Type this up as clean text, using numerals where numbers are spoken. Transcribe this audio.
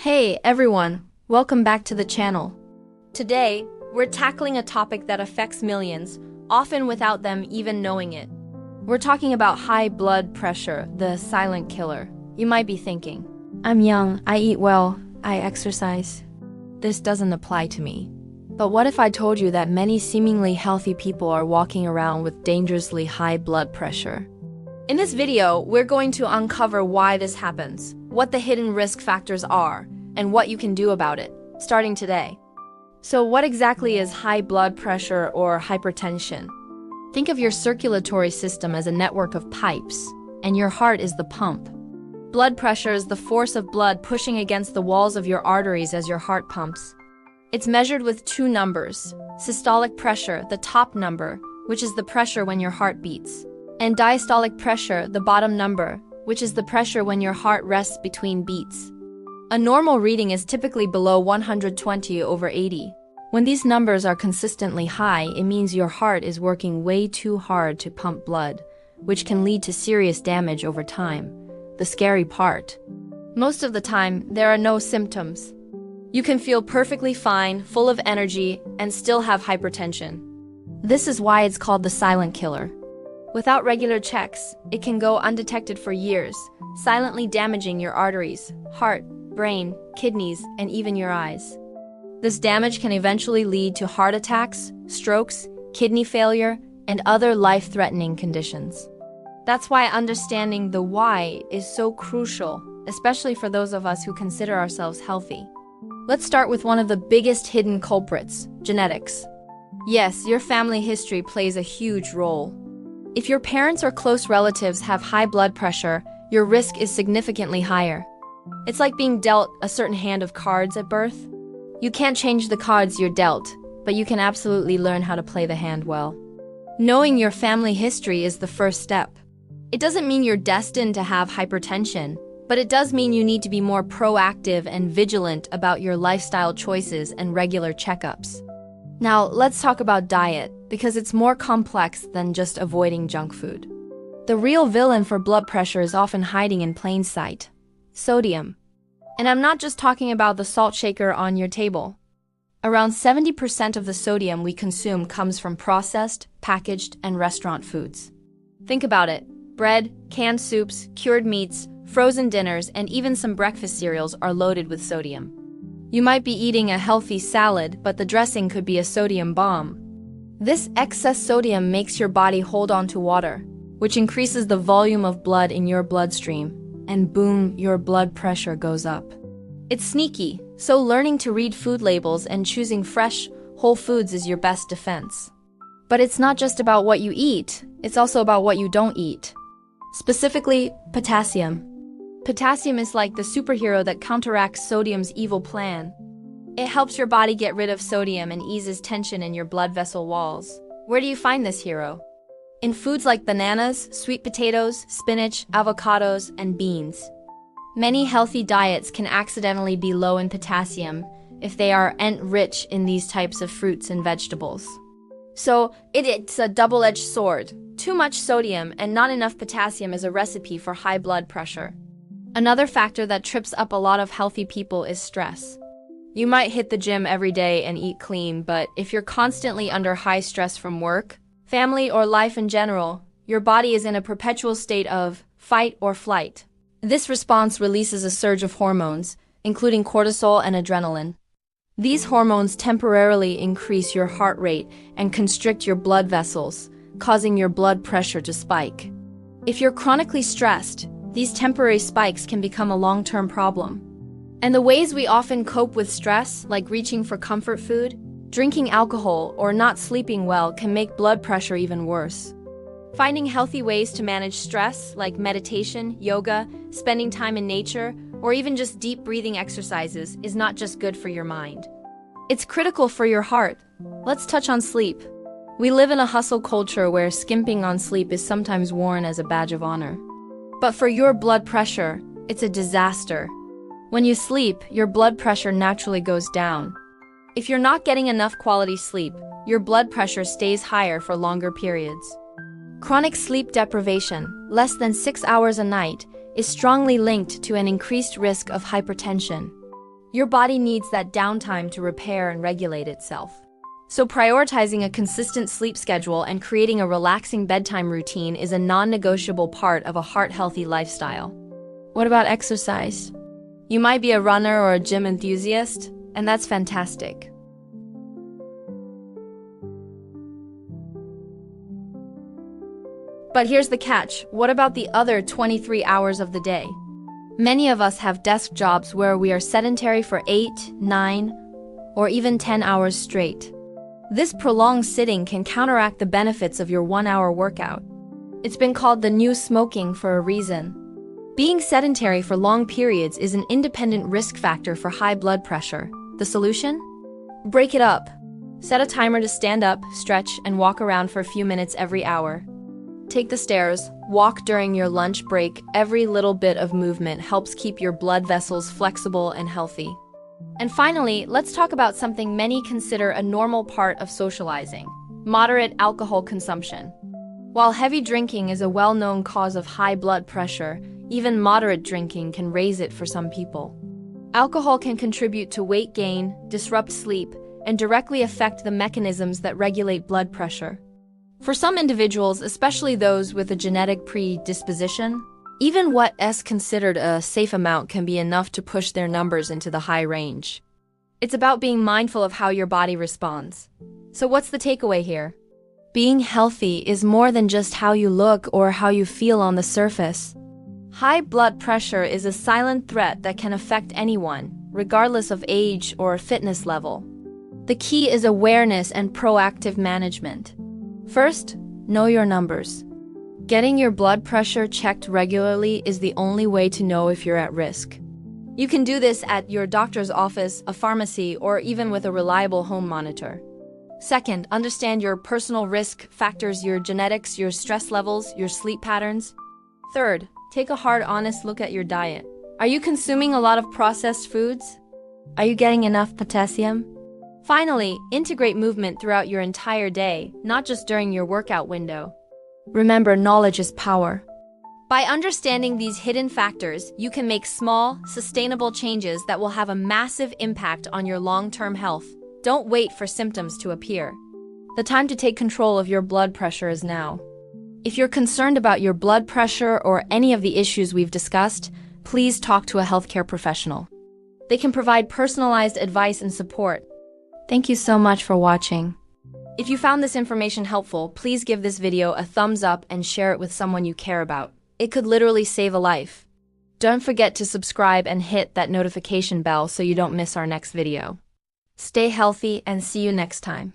Hey everyone, welcome back to the channel. Today, we're tackling a topic that affects millions, often without them even knowing it. We're talking about high blood pressure, the silent killer. You might be thinking, I'm young, I eat well, I exercise. This doesn't apply to me. But what if I told you that many seemingly healthy people are walking around with dangerously high blood pressure? In this video, we're going to uncover why this happens, what the hidden risk factors are, and what you can do about it, starting today. So what exactly is high blood pressure or hypertension? Think of your circulatory system as a network of pipes, and your heart is the pump. Blood pressure is the force of blood pushing against the walls of your arteries as your heart pumps. It's measured with two numbers: systolic pressure, the top number, which is the pressure when your heart beats, and diastolic pressure, the bottom number, which is the pressure when your heart rests between beats. A normal reading is typically below 120/80. When these numbers are consistently high, it means your heart is working way too hard to pump blood, which can lead to serious damage over time. The scary part: most of the time, there are no symptoms. You can feel perfectly fine, full of energy, and still have hypertension. This is why it's called the silent killer. Without regular checks, it can go undetected for years, silently damaging your arteries, heart, brain, kidneys, and even your eyes. This damage can eventually lead to heart attacks, strokes, kidney failure, and other life-threatening conditions. That's why understanding the why is so crucial, especially for those of us who consider ourselves healthy. Let's start with one of the biggest hidden culprits: genetics. Yes, your family history plays a huge role. If your parents or close relatives have high blood pressure, your risk is significantly higher. It's like being dealt a certain hand of cards at birth. You can't change the cards you're dealt, but you can absolutely learn how to play the hand well. Knowing your family history is the first step. It doesn't mean you're destined to have hypertension, but it does mean you need to be more proactive and vigilant about your lifestyle choices and regular checkups. Now, let's talk about diet, because it's more complex than just avoiding junk food. The real villain for blood pressure is often hiding in plain sight: sodium. And I'm not just talking about the salt shaker on your table. Around 70% of the sodium we consume comes from processed, packaged, and restaurant foods. Think about it: bread, canned soups, cured meats, frozen dinners, and even some breakfast cereals are loaded with sodium. You might be eating a healthy salad, but the dressing could be a sodium bomb. This excess sodium makes your body hold on to water, which increases the volume of blood in your bloodstream, and boom, your blood pressure goes up. It's sneaky, so learning to read food labels and choosing fresh, whole foods is your best defense. But it's not just about what you eat, it's also about what you don't eat. Specifically, potassium. Potassium is like the superhero that counteracts sodium's evil plan. It helps your body get rid of sodium and eases tension in your blood vessel walls. Where do you find this hero? In foods like bananas, sweet potatoes, spinach, avocados, and beans. Many healthy diets can accidentally be low in potassium if they aren't rich in these types of fruits and vegetables. So it's a double-edged sword. Too much sodium and not enough potassium is a recipe for high blood pressure. Another factor that trips up a lot of healthy people is stress. You might hit the gym every day and eat clean, but if you're constantly under high stress from work, family, or life in general, your body is in a perpetual state of fight or flight. This response releases a surge of hormones, including cortisol and adrenaline. These hormones temporarily increase your heart rate and constrict your blood vessels, causing your blood pressure to spike. If you're chronically stressed, these temporary spikes can become a long-term problem. And the ways we often cope with stress, like reaching for comfort food, drinking alcohol, or not sleeping well, can make blood pressure even worse. Finding healthy ways to manage stress, like meditation, yoga, spending time in nature, or even just deep breathing exercises, is not just good for your mind. It's critical for your heart. Let's touch on sleep. We live in a hustle culture where skimping on sleep is sometimes worn as a badge of honor. But for your blood pressure, it's a disaster. When you sleep, your blood pressure naturally goes down. If you're not getting enough quality sleep, your blood pressure stays higher for longer periods. Chronic sleep deprivation, less than 6 hours a night, is strongly linked to an increased risk of hypertension. Your body needs that downtime to repair and regulate itself. So prioritizing a consistent sleep schedule and creating a relaxing bedtime routine is a non-negotiable part of a heart-healthy lifestyle. What about exercise? You might be a runner or a gym enthusiast, and that's fantastic. But here's the catch. What about the other 23 hours of the day? Many of us have desk jobs where we are sedentary for 8, 9, or even 10 hours straight. This prolonged sitting can counteract the benefits of your 1-hour workout. It's been called the new smoking for a reason. Being sedentary for long periods is an independent risk factor for high blood pressure. The solution? Break it up. Set a timer to stand up, stretch, and walk around for a few minutes every hour. Take the stairs, walk during your lunch break. Every little bit of movement helps keep your blood vessels flexible and healthy. And finally, let's talk about something many consider a normal part of socializing: moderate alcohol consumption. While heavy drinking is a well-known cause of high blood pressure, even moderate drinking can raise it for some people. Alcohol can contribute to weight gain, disrupt sleep, and directly affect the mechanisms that regulate blood pressure. For some individuals, especially those with a genetic predisposition, even what is considered a safe amount can be enough to push their numbers into the high range. It's about being mindful of how your body responds. So what's the takeaway here? Being healthy is more than just how you look or how you feel on the surface. High blood pressure is a silent threat that can affect anyone, regardless of age or fitness level. The key is awareness and proactive management. First, know your numbers. Getting your blood pressure checked regularly is the only way to know if you're at risk. You can do this at your doctor's office, a pharmacy, or even with a reliable home monitor. Second, understand your personal risk factors, your genetics, your stress levels, your sleep patterns. Third, take a hard, honest look at your diet. Are you consuming a lot of processed foods? Are you getting enough potassium? Finally, integrate movement throughout your entire day, not just during your workout window. Remember, knowledge is power. By understanding these hidden factors, you can make small, sustainable changes that will have a massive impact on your long-term health. Don't wait for symptoms to appear. The time to take control of your blood pressure is now. If you're concerned about your blood pressure or any of the issues we've discussed, please talk to a healthcare professional. They can provide personalized advice and support. Thank you so much for watching. If you found this information helpful, please give this video a thumbs up and share it with someone you care about. It could literally save a life. Don't forget to subscribe and hit that notification bell so you don't miss our next video. Stay healthy and see you next time.